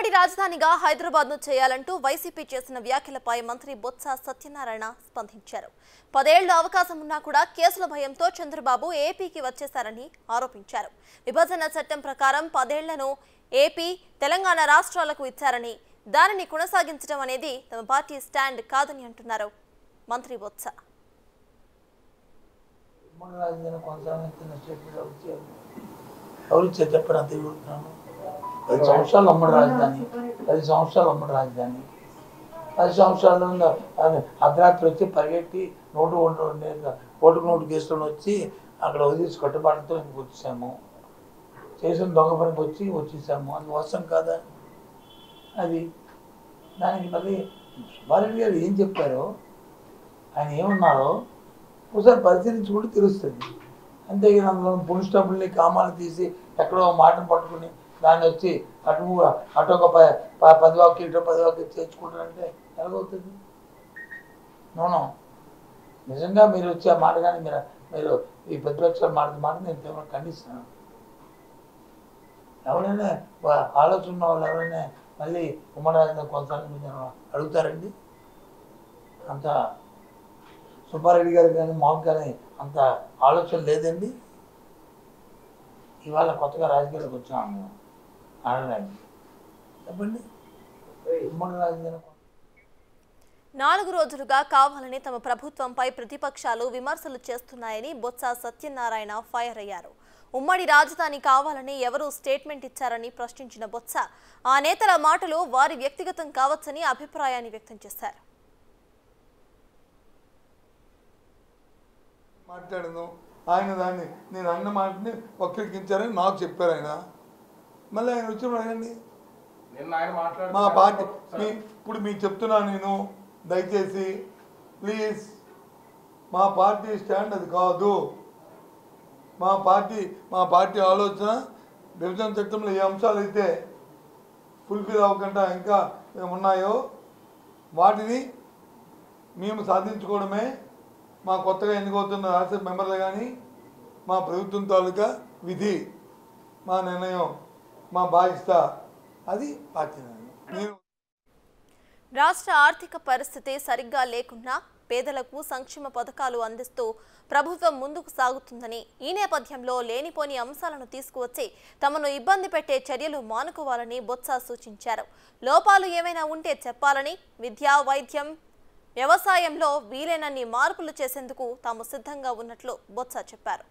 ఉమ్మడి రాజధానిగా హైదరాబాద్ను చేయాలంటూ వైసీపీ చేసిన వ్యాఖ్యలపై మంత్రి బొత్స సత్యనారాయణ స్పందించారు. 10 ఏళ్ల అవకాశం ఉన్నా కూడా కేసుల భయంతో చంద్రబాబు ఏపీకి వచ్చేశారని ఆరోపించారు. విభజన చట్టం ప్రకారం 10 ఏళ్లను ఏపీ, తెలంగాణ రాష్ట్రాలకు ఇచ్చారని, దానిని కొనసాగించడం అనేది తమ పార్టీ స్టాండ్ కాదని అంటున్నారు మంత్రి బొత్స. పది సంవత్సరాలు ఉమ్మడి రాజధాని 10 సంవత్సరాలు ఉమ్మడి రాజధాని 10 సంవత్సరాలు అర్ధరాత్రి వచ్చి పరిగెట్టి ఓటుకు నోటు కేసులను వచ్చి అక్కడ వదిలేసి కట్టుబాటుతో ఇంటికి వచ్చేసాము. చేసిన దొంగ పనికి వచ్చేసాము. అందుకోసం కాదా అది? దానికి మళ్ళీ సుబ్బారెడ్డి గారు ఏం చెప్పారో, ఆయన ఏమన్నారో ఒకసారి పరిశీలించుకుంటే తెలుస్తుంది. అంతేగాని అందులో పులి స్టాపుల్ని కామాలు తీసి ఎక్కడో మాటను పట్టుకుని దాన్ని వచ్చి అటు ఒక 10 వాక్యం ఇటు 10 వాక్యం చేర్చుకుంటారంటే ఎలాగవుతుంది? నోనో, నిజంగా మీరు వచ్చి ఆ మాట కానీ మీరు ఈ ప్రతిపక్షాల మాట నేను తీవ్రంగా ఖండిస్తున్నాను. ఎవరైనా ఆలోచన ఉన్న వాళ్ళు ఎవరైనా మళ్ళీ ఉమ్మడి రాజధాని కొనసాగించాలని అడుగుతారండి? అంత సుబ్బారెడ్డి గారు కానీ మాకు కానీ అంత ఆలోచన లేదండి. ఇవాళ కొత్తగా రాజకీయాలకు వచ్చాము మేము ఆడడానికి. చెప్పండి. ఉమ్మడి రాజధాని 4 రోజులుగా కావాలని తమ ప్రభుత్వంపై ప్రతిపక్షాలు విమర్శలు చేస్తున్నాయని బొత్స సత్యనారాయణ ఫైర్ అయ్యారు. ఉమ్మడి రాజధాని కావాలని ఎవరు స్టేట్మెంట్ ఇచ్చారని ప్రశ్నించిన బొత్స, ఆ నేతల మాటలు వారి వ్యక్తిగతం కావచ్చని అభిప్రాయాన్ని వ్యక్తం చేశారు. మాట్లాడను ఆయన దాన్ని నేను అన్న మాటని వక్రీకరించారని నాకు చెప్పారు ఆయన. మళ్ళీ ఆయన వచ్చిండి మా పార్టీ ఇప్పుడు మీకు చెప్తున్నాను నేను, దయచేసి ప్లీజ్ మా పార్టీ స్టాండ్ అది కాదు. మా పార్టీ ఆలోచన విభజన చట్టంలో ఏ అంశాలు అయితే ఫుల్ఫిల్ అవ్వకుండా ఇంకా ఉన్నాయో వాటిని మేము సాధించుకోవడమే మా కొత్తగా ఎన్నికవుతున్న రాజ్యసభ మెంబర్లు కానీ మా ప్రభుత్వం తాలూకా విధి, మా నిర్ణయం, మా బాధ్యత. అది పార్టీ నిర్ణయం. రాష్ట్ర ఆర్థిక పరిస్థితి సరిగ్గా లేకున్నా పేదలకు సంక్షేమ పథకాలు అందిస్తూ ప్రభుత్వం ముందుకు సాగుతుందని, ఈ నేపథ్యంలో లేనిపోని అంశాలను తీసుకువచ్చి తమను ఇబ్బంది పెట్టే చర్యలు మానుకోవాలని బొత్స సూచించారు. లోపాలు ఏమైనా ఉంటే చెప్పాలని, విద్య, వైద్యం, వ్యవసాయంలో వీలైనన్ని మార్పులు చేసేందుకు తాము సిద్ధంగా ఉన్నట్లు బొత్స చెప్పారు.